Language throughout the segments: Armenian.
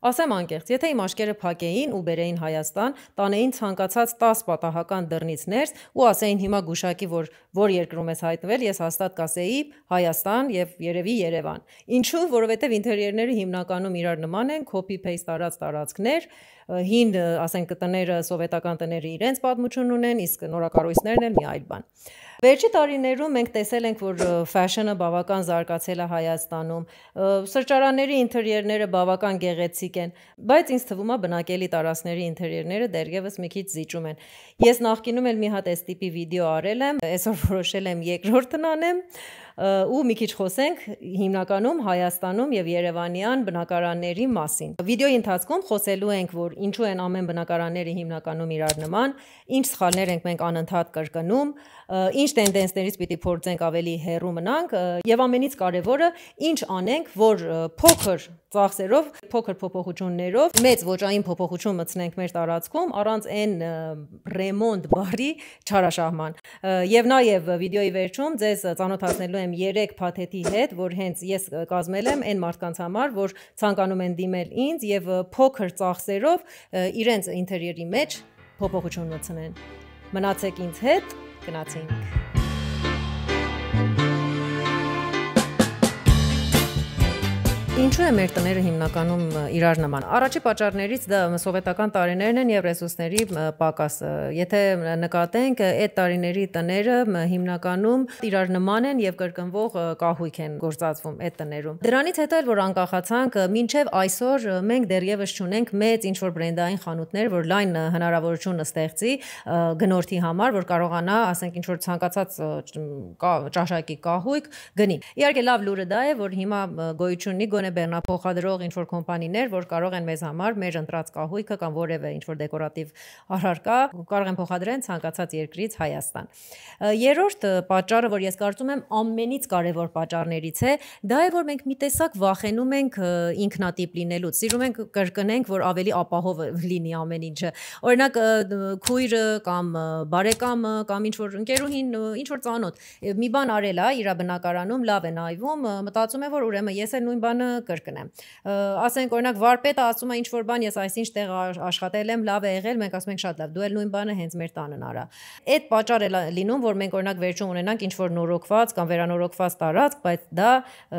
Ասեմ անկեղծ, եթե իմ աշկերը փակեին ու բերեին Հայաստան, տանեին ցանկացած 10 պատահական դռնից ներս ու ասեին հիմա գուշակի, որ երկրում ես հայտնվել, ես հաստատ կասեի Հայաստան եւ երևի Երևան։ Ինչու՞, որովհետեւ ինտերիերները հիմնականում իրար նման են, copy-paste արած տարածքներ, հին, ասենք, տները, սովետական տները իրենց պատմություն ունեն, իսկ նորակառույցներն էլ մի այլ բան։ Վերջի տարիներում մենք տեսել ենք, որ ֆաշոնը բավական զարգացել է Հայաստանում, սրճարանների ինտերիերները բավական գեղեցիկ են, բայց ինձ թվում է բնակելի տարածքների ինտերիերները դեռևս մի քիչ զիջում են։ Ես նախկինում էլ մի հատ այս տիպի վիդեո արել եմ, այսօր որոշել եմ երկրորդն անեմ ու մի քիչ խոսենք հիմնականում Հայաստանում եւ Երևանյան բնակարանների մասին։ Վիդեոյի ընթացքում խոսելու ենք, որ ինչու են ամեն բնակարանները հիմնականում իրար նման, ինչ սխալներ ենք մենք անընդհատ կրկնում, ինչ տենդենսներից պիտի փորձենք ավելի հեռու մնանք եւ ամենից կարեւորը ինչ անենք, որ փոքր ծախսերով, փոքր փոփոխություններով մեծ ոճային փոփոխություն մտցնենք մեր տարածքում առանց այն ռեմոնտ բառի չարաշահման։ Եվ նաեւ վիդեոյի վերջում ձեզ ծանոթացնելու եմ 3 փաթեթի հետ, որ հենց ես կազմել եմ այն մարդկանց համար, որ ցանկանում են դիմել ինձ եւ փոքր ծախսերով իրենց ինտերիերի մեջ փոփոխություն մտցնեն։ Մնացեք ինձ հետ, գնացինք։ Ինչու է մեր տները հիմնականում իրար նման։ Առաջի պատճառներից դա սովետական տարիներն են եւ ռեսուրսների պակասը։ Եթե նկատենք, այդ տարիների տները հիմնականում իրար նման են եւ կրկնվող կահույք են գործածվում այդ տներում։ Դրանից հետո էլ որ անկախացանք, մինչեւ այսօր մենք դեռևս չունենք մեծ ինչ-որ բրենդային խանութներ, որ լայն հնարավորություն ստեղծի գնորդի համար, որ կարողանա, ասենք, ինչ-որ ցանկացած ճաշակի կահույք գնի։ Իհարկե լավ լուրը դա է, որ հիմա գոյություն ունի բեռնափոխադրող ինչ-որ կոմպանիներ, որ կարող են մեզ համար մեր ընտրած կահույքը կամ որևէ ինչ-որ դեկորատիվ առարկա կարող են փոխադրեն ցանկացած երկրից Հայաստան։ Երրորդ պատճառը, որ ես կարծում եմ ամենից կարևոր պատճառներից է, դա է, որ մենք մի տեսակ վախենում ենք ինքնատիպ լինելուց, սիրում ենք կրկնենք, որ ավելի ապահով լինի ամեն ինչը։ Օրինակ քույրը կամ բարեկամը կամ ինչ-որ ընկերուհին, ինչ-որ ծանոթ մի բան արել է իր բնակարանում, լավ է նայվում, մտածում է, որ ուրեմն ես էլ նույն բանը կրկնեմ։ Ասենք օրինակ վարպետը ասում է ինչ որ բան, ես այսինչ տեղ աշխատել եմ, լավ է եղել, մենք ասում ենք շատ լավ, դու էլ նույն բանը հենց մեր տանն արա։ Այդ պատճառը լինում, որ մենք օրինակ վերջում ունենանք ինչ որ նորոգված կամ վերանորոգված տարածք, բայց դա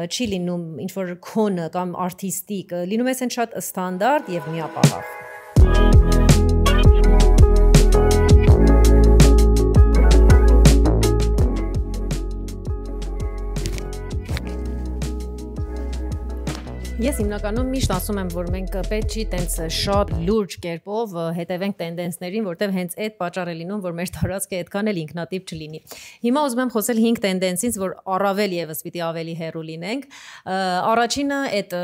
չի լինում ինչ որ քոնը կամ արտիստիկ, լինում է ասեն շատ ստանդարտ եւ միապաղաղ։ Ես հիմնականում միշտ ասում եմ, որ մենք պետք չի տենց շատ լուրջ կերպով հետևենք տենդենսներին, որտեղ հենց այդ պատճառը լինում, որ մեր տարածքը այդքան էլ ինքնատիպ չլինի։ Հիմա ուզում եմ խոսել 5 տենդենսից, որ առավել եւս պիտի ավելի հեռու լինենք։ Առաջինը այդ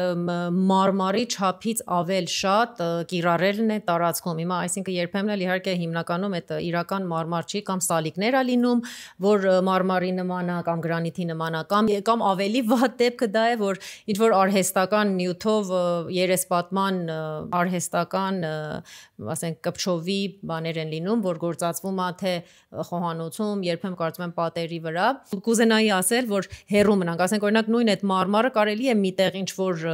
մարմարի չափից ավել շատ կիրառելն է տարածքում։ Հիմա այսինքն երբեմն էլ իհարկե հիմնականում այդ իրական մարմար չի կամ սալիկներ է լինում, որ մարմարի նման է կամ գրանիտի նման է կամ ավելի վատ դեպքը դա է, որ ինչ որ արհեստական նյութով երեսպատման արհեստական, ասենք, կպչովի բաներ են լինում, որ գործածվում է թե խոհանոցում, երբեմն կարծում եմ պատերի վրա։ Կուզենայի ասել, որ հեռու մնանք, ասենք օրինակ նույն այդ մարմարը կարելի է միտեղ ինչ որ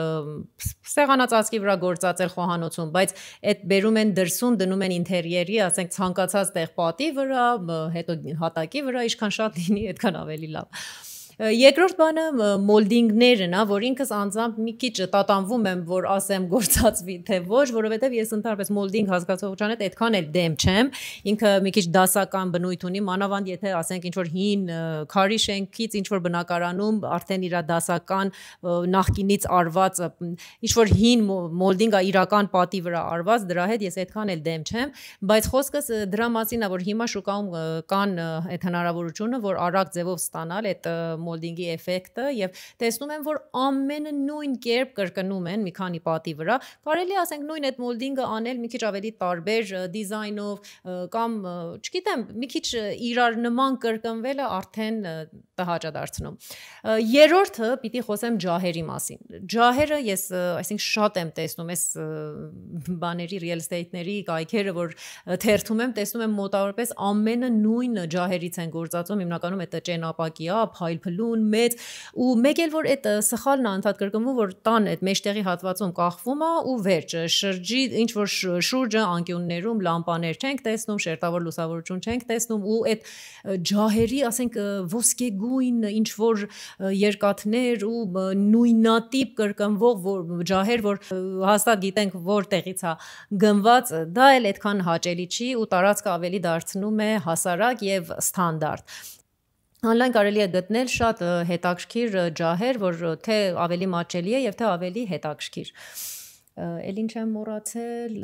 սեղանածածկի վրա գործածել խոհանոցում, բայց այդ բերում են դրսում, դնում են ինտերիերի, ասենք ցանկացած տեղ պատի վրա, հետո հատակի վրա, ինչքան շատ լինի, այդքան ավելի լավ։ Երկրորդ բանը մոլդինգներն է, որ ինքս անձամբ մի քիչ տատանվում եմ, որ ասեմ գործածվի թե ոչ, որովհետև ես ընդհանրապես մոլդինգ հասկացողության հետ այդքան էլ դեմ չեմ, ինքը մի քիչ դասական բնույթ ունի, մանավանդ եթե ասենք ինչ որ հին քարի շենքից ինչ որ բնակարանում արդեն իր դասական նախկինից արված ինչ որ հին մոլդինգ է իրական պատի վրա արված, դրա հետ ես այդքան էլ դեմ չեմ, բայց խոսքս դրա մասին է, որ հիմա շուկայում կան այդ հնարավորությունը, որ արագ ձևով ստանալ այդ մոլդինգի էֆեկտը եւ տեսնում եմ, որ ամենը նույն կերպ կրկնում են մի քանի պատի վրա, կարելի ասենք նույն այդ մոլդինգը անել մի քիչ ավելի տարբեր դիզայնով կամ, չգիտեմ, մի քիչ իրար նման կրկնվելը արդեն տհաճադարձնում։ Երրորդը պիտի խոսեմ ջահերի մասին։ Ջահերը ես այսինքն շատ եմ տեսնում այս բաների real estate-ների կայքերը, որ թերթում եմ, տեսնում եմ մոտավորապես ամենը նույն ջահերից են գործածում, հիմնականում այդ ճենապակյա, փայլփլուն, մեծ ու մեկ էլ որ այդ սխալն անդադ կրկնվում, որ տան այդ մեջտեղի հատվածում կախվում է ու վերջ, շրջի ինչ որ շուրջը անկյուններում լամպաներ չենք տեսնում, շերտավոր լուսավորություն չենք տեսնում ու այդ ջահերի, ասենք ոսկեգույն ինչ որ երկաթներ ու նույնատիպ կրկնվող ջահեր, որ հաստատ գիտենք որտեղից է գնված, դա էլ այդքան հաճելի չի ու տարածքը ավելի դարձնում է հասարակ եւ ստանդարտ։ Online կարելի է գտնել շատ հետաքրքիր ջահեր, որ թե ավելի մատչելի է եւ թե ավելի հետաքրքիր։ Էլ ինչ եմ մոռացել,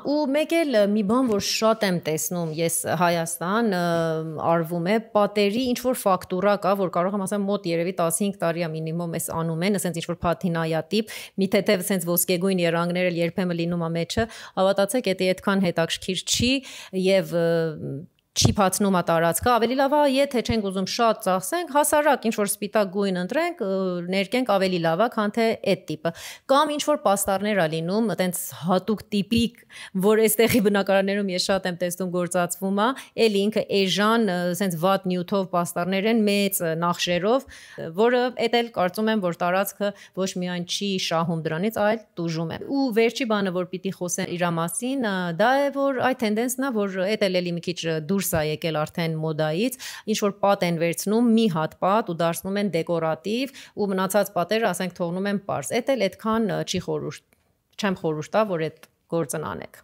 ու մեկ էլ մի բան, որ շատ եմ տեսնում ես Հայաստան արվում է պատերի ինչ որ ֆակտուրա կա, որ կարող եմ ասեմ մոտ երևի 15 տարի է մինիմում էս անում են, ասենց ինչ որ փաթինայա տիպ, մի թեթև ասենց ոսկեգույն երանգներ էլ երբեմն լինում է մեջը, հավատացեք, դա այդքան հետաքրքիր չի եւ չի փացնում է տարածքը, ավելի լավ է, եթե չենք ուզում շատ ծախսենք, հասարակ ինչ որ սպիտակ գույն ընտրենք, ներկենք ավելի լավ է, քան թե այդ տիպը։ Կամ ինչ որ պաստառներ ա լինում, այտենց հատուկ տիպիկ, որ այստեղի բնակարաններում ես շատ եմ տեսնում գործածվում է, էլ ինքը էժան, ասենց վատ նյութով պաստառներ են, մեծ նախշերով, որը էդ էլ կարծում եմ, որ տարածքը ոչ միայն չի շահում դրանից, այլ տուժում է։ Ու վերջի բանը, որ պիտի խոսեմ իր մասին, դա է, որ այդ տենդենսն է, որ էդ էլ էլի մի քիչ դուրս է եկել արդեն մոդայից, ինչ որ պատ են վերցնում, մի հատ պատ ու դարձնում են դեկորատիվ ու մնացած պատերը, ասենք, թողնում են պարզ։ Էդ էլ այդքան չի չեմ խորհուրդ տա, որ այդ գործն անեք։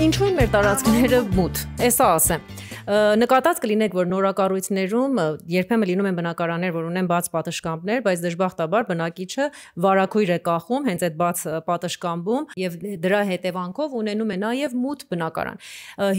Ինչու են մեր տարածքները մութ, էսա ասեմ։ Նկատած կլինեք, որ նորակառույցներում երբեմն լինում են բնակարաններ, որ ունեն բաց պատշգամբներ, բայց դժբախտաբար բնակիչը վարակույր է կախում հենց այդ բաց պատշգամբում եւ դրա հետևանքով ունենում է նաեւ մութ բնակարան։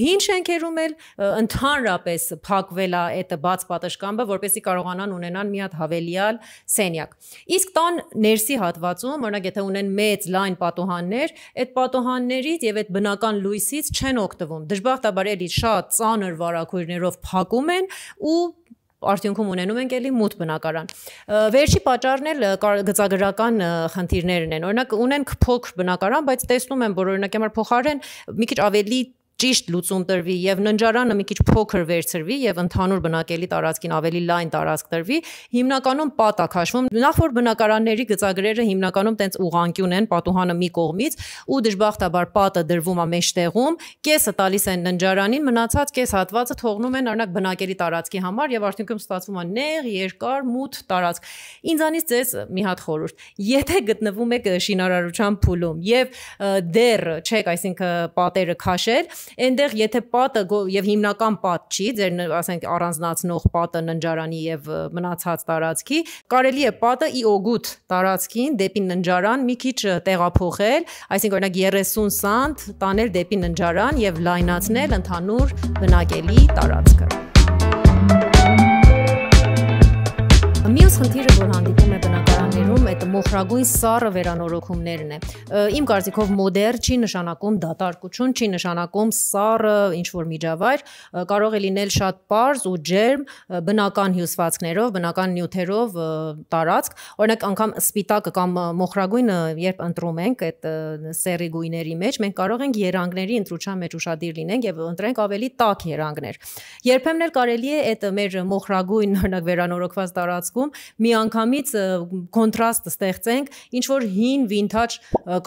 Հին շենքերում էլ ընդհանրապես փակվել է այդ բաց պատշգամբը, որպեսզի կարողանան ունենան մի հատ հավելյալ սենյակ։ Իսկ տան ներսի հատվածում, օրինակ եթե ունեն մեծ լայն պատուհաններ, այդ պատուհաններից եւ այդ բնական լույսից չեն օգտվում։ Դժբախտաբար էլի շատ ծանր վարակույրներով փակում են ու արդյունքում ունենում ենք էլի մութ բնակարան։ Վերջի պատճառն էլ գծագրական խնդիրներն են։ Օրինակ ունենք փոքր բնակարան, բայց տեսնում եմ, որ օրինակ համար փոխարեն մի քիչ ավելի ճիշտ լուծում տրվի եւ ննջարանը մի քիչ փոքր վերցրվի եւ ընդհանուր բնակելի տարածքին ավելի լայն տարածք տրվի, հիմնականում պատ է քաշվում։ Նախ որ բնակարանների գծագրերը հիմնականում տենց ուղղանկյուն են, պատուհանը մի կողմից ու դժբախտաբար պատը դրվում է մեջտեղում, կեսը տալիս են ննջարանին, մնացած կես հատվածը թողնում են օրինակ բնակելի տարածքի համար եւ արդյունքում ստացվում է նեղ, երկար, մութ տարածք։ Ինձանից ձեզ մի հատ խորհուրդ։ Եթե գտնվում եք շինարարության փուլում եւ դեռ չեք, այսինքն պատերը քաշել, այնտեղ եթե պատը եւ հիմնական պատ չի, ձեր ասենք առանձնացնող պատը ննջարանի եւ մնացած տարածքի, կարելի է պատը ի օգուտ տարածքին դեպի ննջարան մի քիչ տեղափոխել, այսինքն օրինակ 30 սանտ տանել դեպի ննջարան եւ լայնացնել ընդհանուր բնակելի տարածքը։ Մյուս խնդիրը, որ հանդիպում է բնակարաններում, այդ մոխրագույն սառը վերանորոգումներն է։ Իմ կարծիքով մոդեռն չի նշանակում դատարկություն, չի նշանակում սառը ինչ-որ միջավայր, կարող է լինել շատ պարզ ու ջերմ, բնական հյուսվածքներով, բնական նյութերով տարածք։ Օրինակ անգամ սպիտակը կամ մոխրագույնը, երբ ընտրում ենք այդ սեռի գույների մեջ, մենք կարող ենք երանգների ընտրության մեջ ուշադիր լինենք եւ ընտրենք ավելի տաք երանգներ։ Երբեմն էլ կարելի է այդ մեր մոխրագույն օրինակ վերանորոգված տարածքում միանգամից կոնտրաստ ստեղծենք ինչ որ հին վինթաջ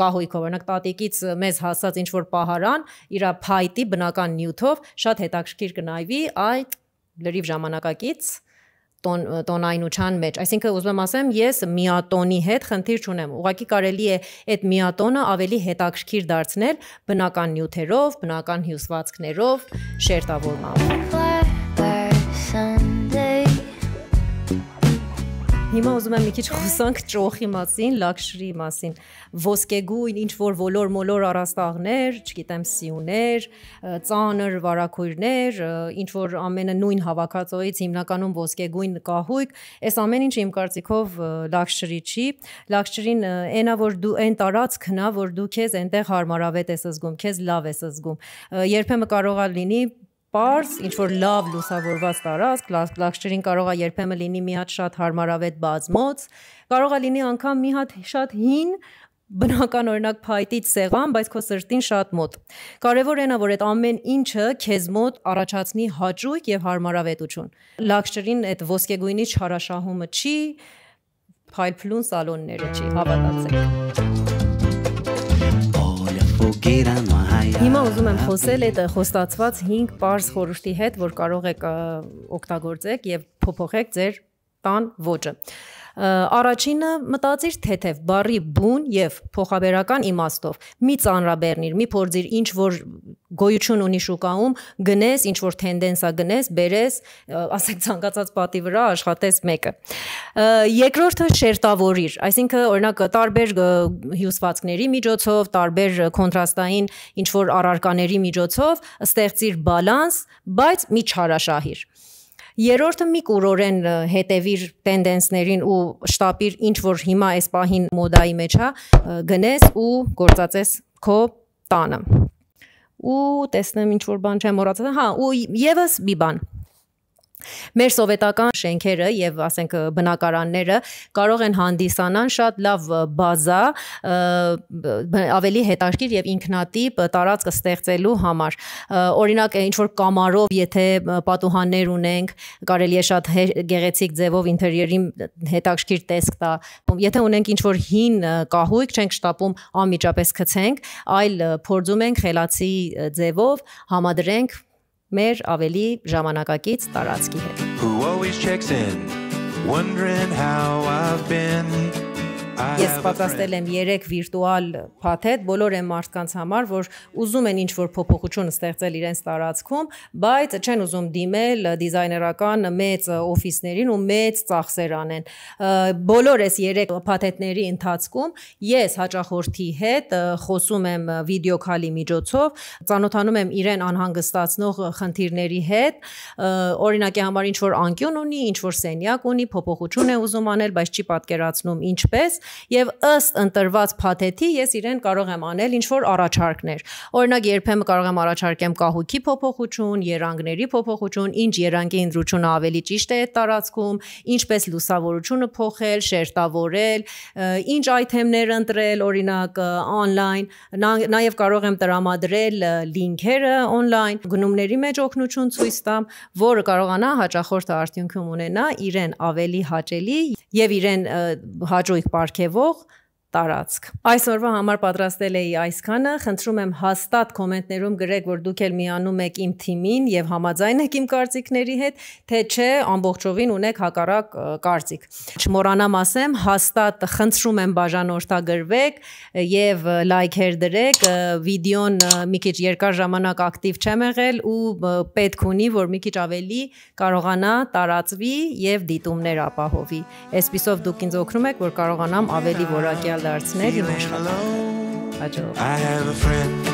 կահույքով, օրինակ տատիկից մեզ հասած ինչ որ պահարան, իր փայտի բնական նյութով շատ հետաքրքիր կնայվի այդ լրիվ ժամանակակից տոնայնության մեջ, այսինքն ուզում եմ ասեմ, ես միատոնի հետ խնդիր չունեմ, ուղղակի կարելի է այդ միատոնը ավելի հետաքրքիր դարձնել բնական նյութերով, բնական հյուսվածքներով, շերտավորմամբ։ Հիմա ուզում եմ մի քիչ խոսանք ճոխի մասին, լաքշրի մասին, ոսկեգույն, ինչ որ ոլոր-մոլոր առաստաղներ, չգիտեմ, սիուներ, ծանր վարակույրներ, ինչ որ ամենը նույն հավաքածոից հիմնականում ոսկեգույն կահույք, այս ամեն ինչ իմ կարծիքով լաքշրի չի, լաքշրին այնա որ դու այն տարածքն է, որ դու քեզ այնտեղ հարմարավետ ես զգում, քեզ լավ ես զգում, երբեմն կարող է լինի Պարզ, ինչ-որ լավ լուսավորված տարածք, լաքշրին կարող է երբեմն լինի մի հատ շատ հարմարավետ բազմոց, կարող է լինի անգամ մի հատ շատ հին, բնական օրինակ փայտից սեղան, բայց քո սրտին շատ մոտ։ Կարևոր այն է, որ այդ ամեն ինչը քեզ մոտ առաջացնի հաճույք եւ հարմարավետություն։ Լաքշրին այդ ոսկեգույնի չարաշահումը չի, փայլփլուն սալոնները չի, հավատացեք։ Հիմա ուզում եմ խոսել այդ խոստացված 5 պարզ խորհրդի հետ, որ կարող եք օգտագործեք եւ փոփոխեք ձեր տան ոճը։ Առաջինը մտածիր թեթև, բառի բուն եւ փոխաբերական իմաստով։ Մի ծանրաբեռնիր, մի փորձիր ինչ որ գոյություն ունի շուկայում, գնես, ինչ որ տենդենսա գնես, բերես, ասենք ցանկացած պատի վրա աշխատես մեկը։ Երկրորդը շերտավորիր, այսինքն օրինակ տարբեր հյուսվածքների միջոցով, տարբեր կոնտրաստային ինչ որ առարկաների միջոցով ստեղծիր բալանս, բայց մի չարաշահիր։ Երրորդը մի կուրորեն հետևիր տենդենսներին ու շտապիր ինչ որ հիմա այս պահին մոդայի մեջ է, գնես ու գործածես քո տանը։ Ու տեսնեմ ինչ որ բան չեմ մոռացել, հա, ու եւս մի բան։ Մեր սովետական շենքերը եւ ասենք բնակարանները կարող են հանդիսանալ շատ լավ բազա ավելի հետաքրքիր եւ ինքնատիպ տարածք ստեղծելու համար։ Օրինակ ինչ որ կամարով, եթե պատուհաններ ունենք, կարելի է շատ գեղեցիկ ձևով ինտերիերի հետաքրքիր տեսք տա։ Եթե ունենք ինչ որ հին կահույք, չենք շտապում անմիջապես գցենք, այլ փորձում ենք խելացի ձևով համադրենք մեր ավելի ժամանակակից տարածքի հետ։ Who always checks in, wondering how I've been. Ես պատրաստել եմ 3 վիրտուալ փաթեթ բոլոր այն մարդկանց համար, որ ուզում են ինչ-որ փոփոխություն ստեղծել իրենց տարածքում, բայց չեն ուզում դիմել դիզայներական մեծ օֆիսներին ու մեծ ծախսեր անեն։ Բոլոր այս 3 փաթեթների ընթացքում ես հաճախորդի հետ խոսում եմ վիդեոքալի միջոցով, ծանոթանում եմ իրեն անհանգստացնող խնդիրների հետ, օրինակի համար ինչ-որ անկյուն ունի, ինչ-որ սենյակ ունի, փոփոխություն է ուզում անել, բայց չի պատկերացնում ինչպես Եվ ըստ ընտրված փաթեթի ես իրեն կարող եմ անել ինչ-որ առաջարկներ։ Օրինակ երբեմն կարող եմ առաջարկեմ կահույքի փոփոխություն, երանգների փոփոխություն, ինչ երանգի ընտրությունը ավելի ճիշտ է այդ տարածքում, ինչպես լուսավորությունը փոխել, շերտավորել, ինչ այթեմներ ընտրել, օրինակ on-line, նաև կարող եմ տրամադրել լինքերը on-line, գնումների մեջ օգնություն ցույց տամ, որը կարողանա հաճախորդը արդյունքում ունենա իրեն ավելի հաճելի եւ իրեն հաճույք պարգևող տարածք։ Այսօրվա համար պատրաստել էի այսքանը, խնդրում եմ հաստատ կոմենտներում գրեք, որ դուք էլ միանում եք իմ թիմին եւ համաձայն եք իմ կարծիքների հետ, թե չէ ամբողջովին ունեք հակառակ կարծիք։ Չմոռանամ ասեմ, հաստատ խնդրում եմ բաժանորդագրվեք եւ լայքեր դրեք, վիդեոն մի քիչ երկար ժամանակ ակտիվ չեմ եղել ու պետք ունի, որ մի քիչ ավելի կարողանա տարածվի եւ դիտումներ ապահովի։ Այսպիսով դուք ինձ օգնում եք, որ կարողանամ ավելի որակյալ դարձնել իմ աշխատանքը։ Հաջող։